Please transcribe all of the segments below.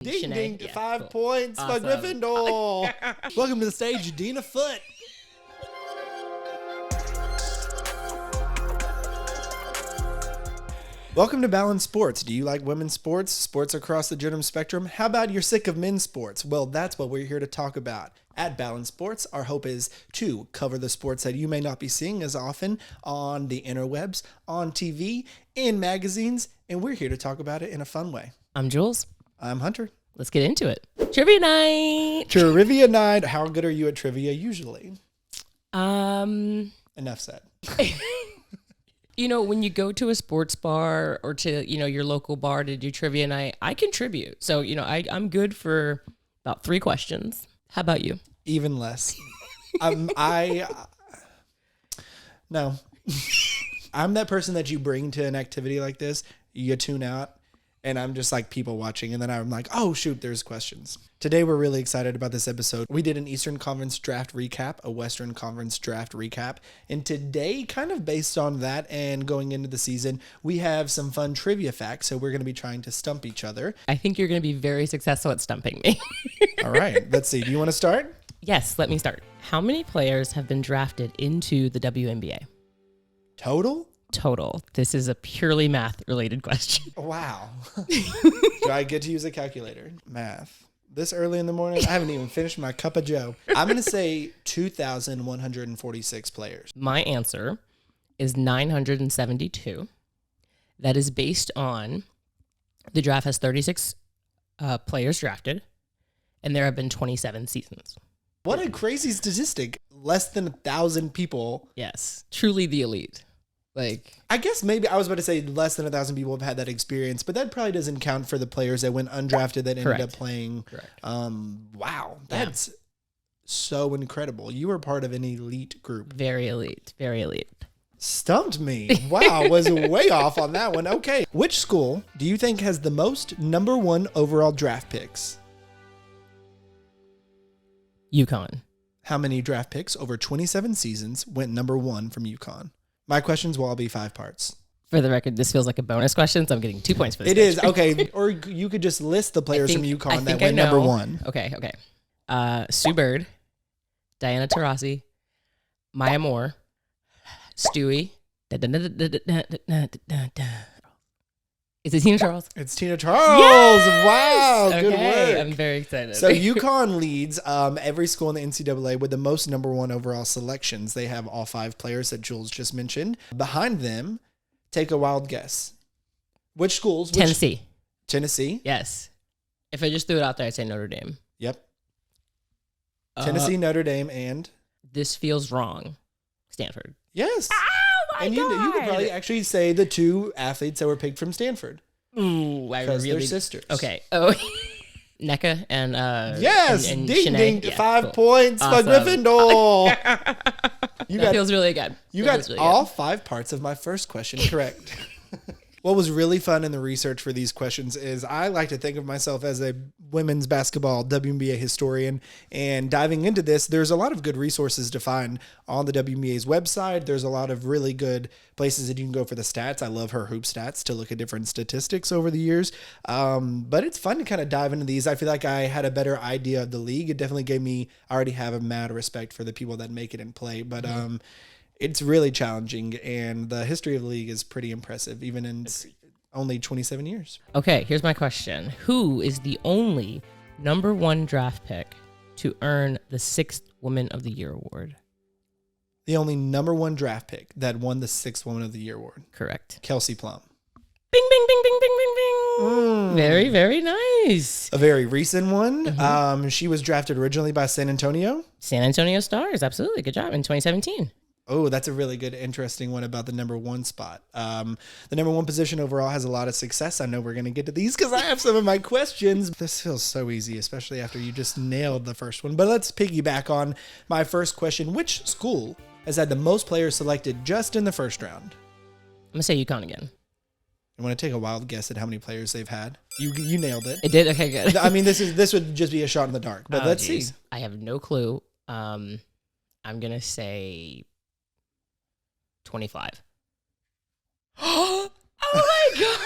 Ding, ding, Yeah, 5 cool. points Awesome. for Gryffindor. Welcome to the stage, Dina Foote. Welcome to Balanced Sports. Do you like women's sports? Sports across the gender spectrum? How about you're sick of men's sports? Well, that's what we're here to talk about. At Balanced Sports, our hope is to cover the sports that you may not be seeing as often on the interwebs, on TV, in magazines, and we're here to talk about it in a fun way. I'm Jewelz. I'm Hunter. Let's get into it. Trivia night. Trivia night. How good are you at trivia usually? Enough said. You know, when you go to a sports bar or to, your local bar to do trivia night, I contribute. So, I'm good for about 3 questions. How about you? Even less. No. I'm that person that you bring to an activity like this, you tune out, and I'm just like people watching, and then I'm like, oh shoot, there's questions. Today we're really excited about this episode. We did an Eastern Conference draft recap, a Western Conference draft recap, and today, kind of based on that and going into the season, we have some fun trivia facts, so we're going to be trying to stump each other. I think you're going to be very successful at stumping me. All right, let's see. Do you want to start? Yes, let me start. How many players have been drafted into the WNBA? Total? Total. This is a purely math-related question. Wow. Do I get to use a calculator? Math. This early in the morning? I haven't even finished my cup of joe. I'm going to say 2,146 players. My answer is 972. That is based on the draft has 36 players drafted, and there have been 27 seasons. What a crazy statistic. Less than 1,000 people. Yes. Truly the elite. I guess maybe I was about to say less than 1,000 people have had that experience, but that probably doesn't count for the players that went undrafted that ended up playing. Correct. Wow. That's so incredible. You were part of an elite group. Very elite. Very elite. Stumped me. Wow. Was way off on that one. Okay. Which school do you think has the most number 1 overall draft picks? UConn. How many draft picks over 27 seasons went number 1 from UConn? My questions will all be 5 parts. For the record, this feels like a bonus question, so I'm getting 2 points for this. It is. Okay. Or you could just list the players from UConn that went number 1. Okay. Sue Bird, Diana Taurasi, Maya Moore, Stewie. Is it Tina Charles? It's Tina Charles. Yes! Wow. Okay. Good work. I'm very excited. So UConn leads every school in the NCAA with the most number 1 overall selections. They have all 5 players that Jewelz just mentioned. Behind them, take a wild guess. Which schools? Tennessee. Tennessee? Yes. If I just threw it out there, I'd say Notre Dame. Yep. Tennessee, Notre Dame, and? This feels wrong. Stanford. Yes. Oh my and God. You could probably actually say the 2 athletes that were picked from Stanford. Ooh, I because really... they're sisters. Okay. Oh, NECA and yes, and ding Shanae. ding, Yeah, 5 cool. points Awesome. for Gryffindor. That feels really good. You got all 5 parts of my first question correct. What was really fun in the research for these questions is I like to think of myself as a women's basketball WNBA historian, and diving into this, there's a lot of good resources to find on the WNBA's website. There's a lot of really good places that you can go for the stats. I love her hoop stats to look at different statistics over the years. But it's fun to kind of dive into these. I feel like I had a better idea of the league. It definitely gave me, I already have a mad respect for the people that make it and play, but it's really challenging, and the history of the league is pretty impressive, even in only 27 years. Okay, here's my question. Who is the only number 1 draft pick to earn the 6th Woman of the Year award? The only number 1 draft pick that won the 6th Woman of the Year award. Correct. Kelsey Plum. Bing, bing, bing, bing, bing, bing, bing. Very, very nice. A very recent one. She was drafted originally by San Antonio. San Antonio Stars, absolutely. Good job, in 2017. Oh, that's a really good, interesting one about the number 1 spot. The number 1 position overall has a lot of success. I know we're going to get to these because I have some of my questions. This feels so easy, especially after you just nailed the first one. But let's piggyback on my first question. Which school has had the most players selected just in the first round? I'm going to say UConn again. I want to take a wild guess at how many players they've had. You nailed it. It did? Okay, good. I mean, this would just be a shot in the dark, but let's see. I have no clue. I'm going to say 25. Oh my God.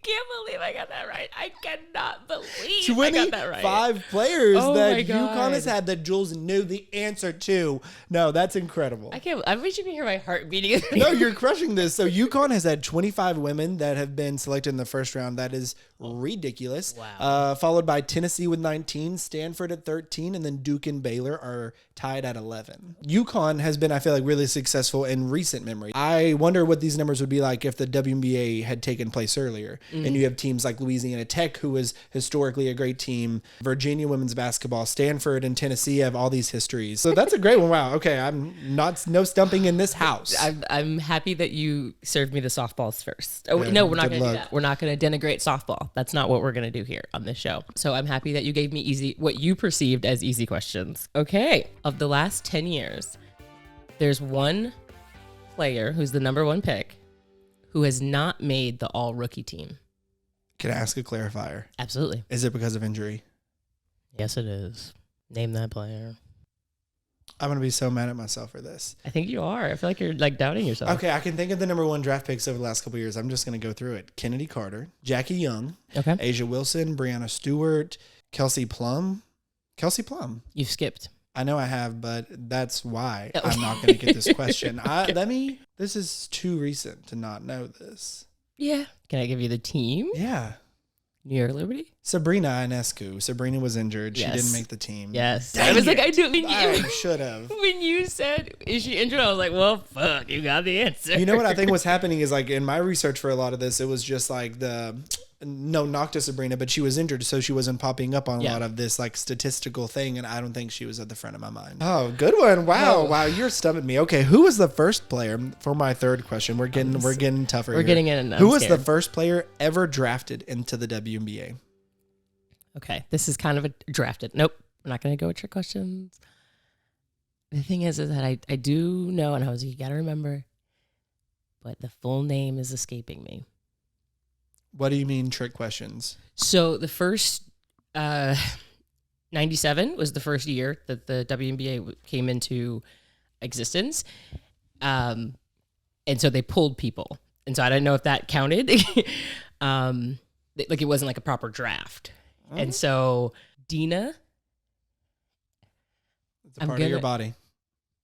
can't believe I got that right. I cannot believe I got that right. 25 players that my UConn God. has had that Jewelz knew the answer to. No, that's incredible. I wish you could hear my heart beating. No, you're crushing this. So UConn has had 25 women that have been selected in the first round. That is ridiculous. Wow. Followed by Tennessee with 19, Stanford at 13, and then Duke and Baylor are tied at 11. UConn has been, I feel like, really successful in recent memory. I wonder what these numbers would be like if the WNBA had taken place earlier. And you have teams like Louisiana Tech, who is historically a great team, Virginia women's basketball, Stanford and Tennessee have all these histories. So that's a great one. Wow. Okay. No stumping in this house. I'm happy that you served me the softballs first. Oh, Yeah, no, we're not good going to do luck. that. We're not going to denigrate softball. That's not what we're going to do here on this show. So I'm happy that you gave me what you perceived as easy questions. Okay. Of the last 10 years, there's one player who's the number one pick who has not made the all rookie team. Can I ask a clarifier? Absolutely. Is it because of injury? Yes, it is. Name that player. I'm going to be so mad at myself for this. I think you are. I feel like you're like doubting yourself. Okay, I can think of the number one draft picks over the last couple of years. I'm just going to go through it. Kennedy Carter, Jackie Young, Okay. Asia Wilson, Brianna Stewart, Kelsey Plum. You've skipped. I know I have, but that's why I'm not going to get this question. This is too recent to not know this. Yeah. Can I give you the team? Yeah. New York Liberty? Sabrina Ionescu. Sabrina was injured. Yes. She didn't make the team. Yes. Dang I was like, it. I do. When I you, should have. when you said, is she injured? I was like, well, fuck, you got the answer. You know what I think was happening is like in my research for a lot of this, it was just like knock to Sabrina, but she was injured, so she wasn't popping up on a lot of this like statistical thing, and I don't think she was at the front of my mind. Oh, good one! Wow, wow, you're stumping me. Okay, who was the first player for my third question? We're getting tougher. We're getting in. Who was the first player ever drafted into the WNBA? Okay, this is kind of a drafted. Nope, we're not going to go with trick questions. The thing is that I do know, and I was like, you got to remember, but the full name is escaping me. What do you mean trick questions? So the first 97 was the first year that the WNBA came into existence. And so they pulled people. And so I don't know if that counted. Like it wasn't like a proper draft. Oh. And so Dina. It's a part of your body.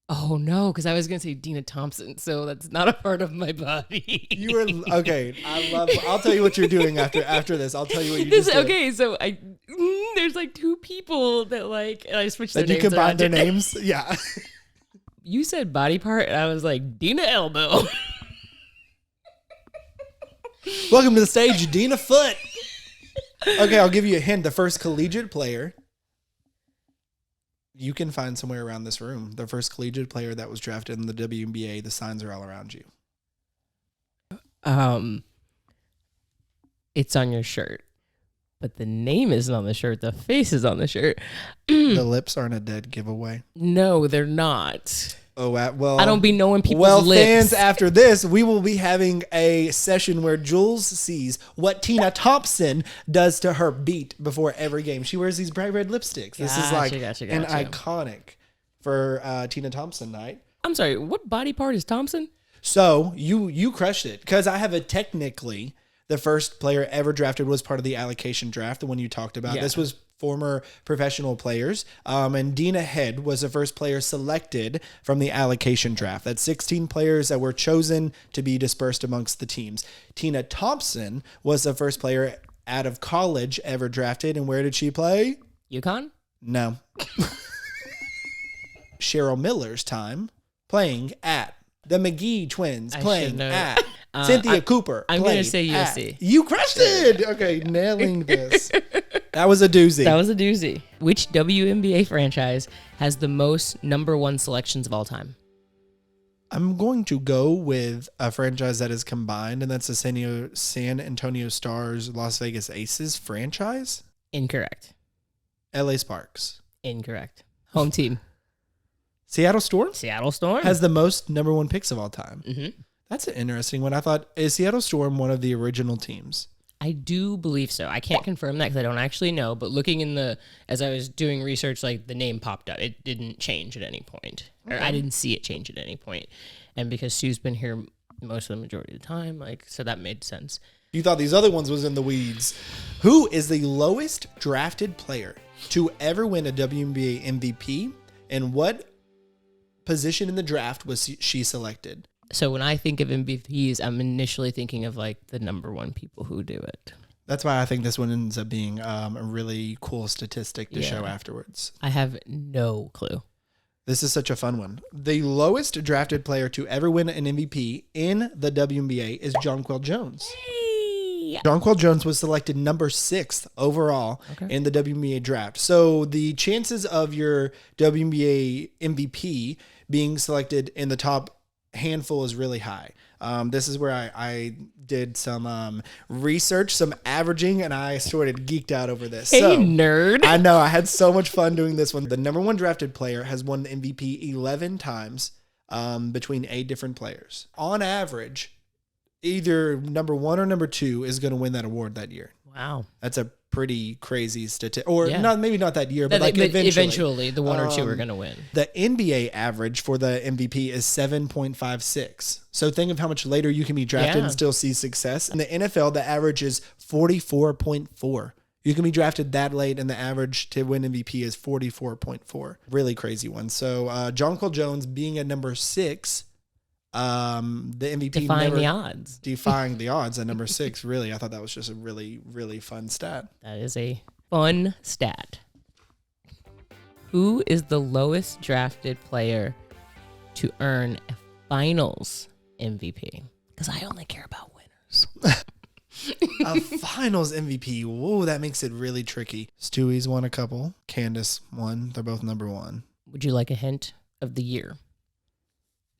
Oh no, because I was gonna say Dina Thompson, so that's not a part of my body. You were okay. I'll tell you what you're doing after this. I'll tell you what you just did. Okay, so there's like two people that like I switched their names. That you combined their around. names. Yeah. You said body part, and I was like Dina Elbow. Welcome to the stage, Dina Foot. Okay, I'll give you a hint. The first collegiate player you can find somewhere around this room. The first collegiate player that was drafted in the WNBA. The signs are all around you. It's on your shirt, but the name isn't on the shirt. The face is on the shirt. The lips aren't a dead giveaway. No, they're not. Oh, well. I don't be knowing people's lips. Fans, after this, we will be having a session where Jewelz sees what Tina Thompson does to her beat before every game. She wears these bright red lipsticks. This is like an iconic for Tina Thompson night. I'm sorry, what body part is Thompson? So you crushed it because I have a technically the first player ever drafted was part of the allocation draft, the one you talked about. Yeah. This was former professional players. And Dina Head was the first player selected from the allocation draft. That's 16 players that were chosen to be dispersed amongst the teams. Tina Thompson was the first player out of college ever drafted. And where did she play? UConn? No. Cheryl Miller's time playing at the McGee twins, playing at Cynthia Cooper. I'm going to say USC. You crushed it. Okay, nailing this. That was a doozy. Which WNBA franchise has the most number one selections of all time? I'm going to go with a franchise that is combined, and that's the San Antonio Stars, Las Vegas Aces franchise. Incorrect. LA Sparks. Incorrect. Home team. Seattle Storm? Seattle Storm. Has the most number one picks of all time. Mm-hmm. That's an interesting one. I thought, is Seattle Storm one of the original teams? I do believe so. I can't confirm that because I don't actually know, but looking as I was doing research, like the name popped up. It didn't change at any point. Okay. Or I didn't see it change at any point. And because Sue's been here most of the majority of the time, so that made sense. You thought these other ones was in the weeds. Who is the lowest drafted player to ever win a WNBA MVP, and what position in the draft was she selected? So when I think of MVPs, I'm initially thinking of like the number one people who do it. That's why I think this one ends up being a really cool statistic to show afterwards. I have no clue. This is such a fun one. The lowest drafted player to ever win an MVP in the WNBA is Jonquel Jones. Hey. Jonquel Jones was selected number 6 overall in the WNBA draft. So the chances of your WNBA MVP being selected in the top handful is really high. This is where I did some research, some averaging, and I sort of geeked out over this. Hey, nerd. I know. I had so much fun doing this one. The number 1 drafted player has won the MVP 11 times between 8 different players. On average, either number 1 or number 2 is going to win that award that year. Wow. That's a pretty crazy statistic. Or maybe not that year, but like eventually the 1 or 2 are going to win. The NBA average for the MVP is 7.56. So think of how much later you can be drafted and still see success. In the NFL, the average is 44.4. You can be drafted that late, and the average to win MVP is 44.4. Really crazy one. So Jonquel Jones being at number 6, the MVP defying the odds at number 6. Really, I thought that was just a really, really fun stat. That is a fun stat. Who is the lowest drafted player to earn a finals MVP? Because I only care about winners. A finals MVP. Whoa, that makes it really tricky. Stewie's won a couple. Candace won. They're both number 1. Would you like a hint of the year?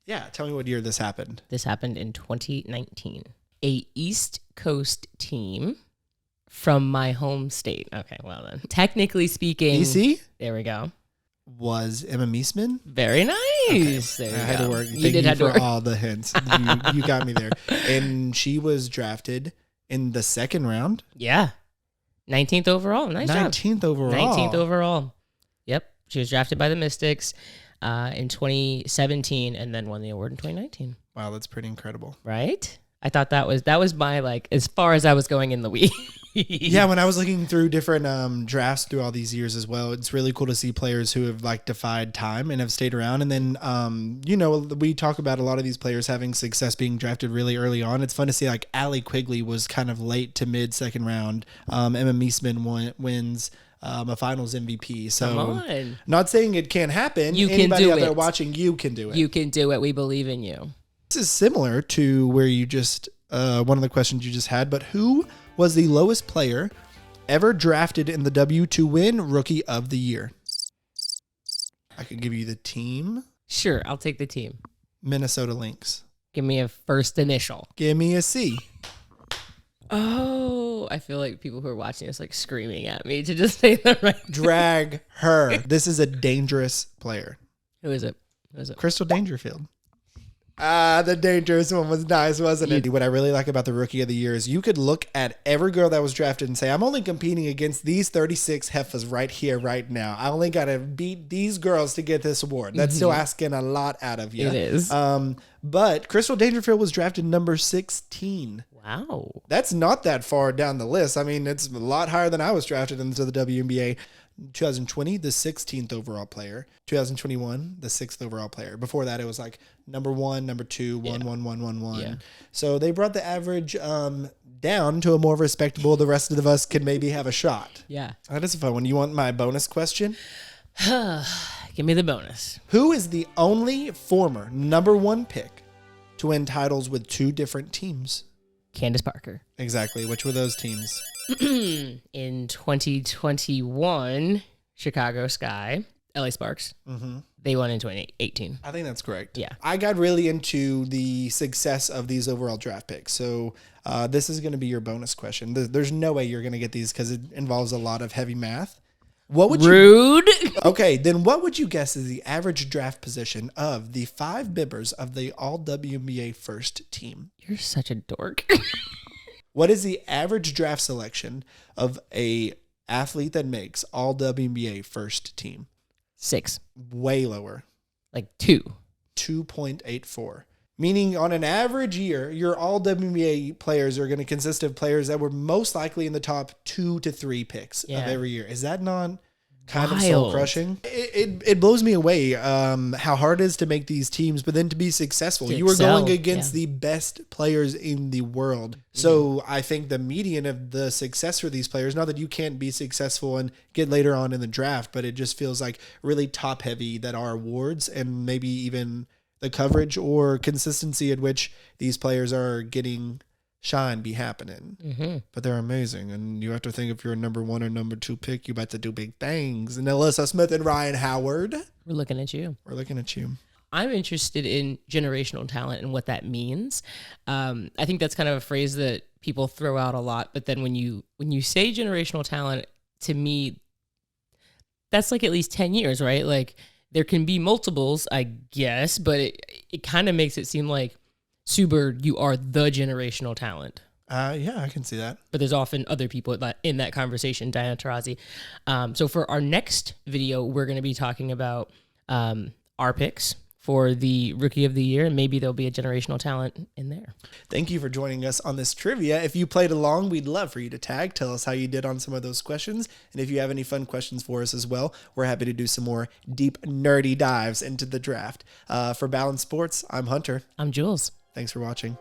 Yeah, tell me what year this happened. This happened in 2019. A East Coast team from my home state. Okay, well then. Technically speaking. EC? There we go. Was Emma Meesman? Very nice. Okay. There I had to work. You Thank you for work. all the hints. You got me there. And she was drafted in the 2nd round. Yeah. 19th overall. Nice 19th job. overall. 19th overall. Yep. She was drafted by the Mystics in 2017 and then won the award in 2019. Wow, that's pretty incredible. Right? I thought that was my, like, as far as I was going in the week. Yeah, when I was looking through different drafts through all these years as well, it's really cool to see players who have like defied time and have stayed around. And then, we talk about a lot of these players having success being drafted really early on. It's fun to see like Allie Quigley was kind of late to mid 2nd round. Emma Meesman wins a finals MVP. So Come on. Not saying it can't happen. You can Anybody do out there it. watching, you can do it. You can do it. We believe in you. This is similar to where you just, one of the questions you just had, but who was the lowest player ever drafted in the W to win Rookie of the Year? I could give you the team. Sure, I'll take the team. Minnesota Lynx. Give me a first initial. Give me a C. Oh, I feel like people who are watching this like screaming at me to just say the right. Drag her. This is a dangerous player. Who is it? Crystal Dangerfield. The dangerous one was nice, wasn't it? What I really like about the Rookie of the Year is you could look at every girl that was drafted and say, I'm only competing against these 36 heifers right here, right now. I only got to beat these girls to get this award. That's still asking a lot out of you. It is. But Crystal Dangerfield was drafted number 16. Wow. That's not that far down the list. I mean, it's a lot higher than I was drafted into the WNBA. 2020, the 16th overall player. 2021, the 6th overall player. Before that, it was like number 1, number 2, 1, 1, 1, 1, 1. Yeah. So they brought the average down to a more respectable. The rest of us can maybe have a shot. Yeah. That is a fun one. You want my bonus question? Give me the bonus. Who is the only former number 1 pick to win titles with 2 different teams? Candace Parker. Exactly. Which were those teams? In 2021, Chicago Sky, LA Sparks. Mm-hmm. They won in 2018. I think that's correct. Yeah. I got really into the success of these overall draft picks. So this is going to be your bonus question. There's no way you're going to get these because it involves a lot of heavy math. What would Rude. Okay, then what would you guess is the average draft position of the 5 bibbers of the All WNBA first team? You're such a dork. What is the average draft selection of a athlete that makes All WNBA first team? 6. Way lower. Like 2. 2.84. Meaning on an average year, your all WNBA players are going to consist of players that were most likely in the top 2 to 3 picks of every year. Is that not kind of soul crushing? It blows me away how hard it is to make these teams, but then to be successful. You are going against the best players in the world. So I think the median of the success for these players, not that you can't be successful and get later on in the draft, but it just feels like really top heavy that our awards and maybe even the coverage or consistency at which these players are getting shine be happening. But they're amazing. And you have to think if you're a number 1 or number 2 pick, you about to do big things. And Alyssa Smith and Ryan Howard. We're looking at you. We're looking at you. I'm interested in generational talent and what that means. I think that's kind of a phrase that people throw out a lot. But then when you say generational talent, to me, that's like at least 10 years, right? Like, there can be multiples, I guess, but it kind of makes it seem like, Sue Bird, you are the generational talent. Yeah, I can see that. But there's often other people in that conversation, Diana Taurasi. So for our next video, we're going to be talking about our picks for the Rookie of the Year, and maybe there'll be a generational talent in there. Thank you for joining us on this trivia. If you played along, we'd love for you to tag. Tell us how you did on some of those questions. And if you have any fun questions for us as well, we're happy to do some more deep, nerdy dives into the draft. For Balance Sports, I'm Hunter. I'm Jewelz. Thanks for watching.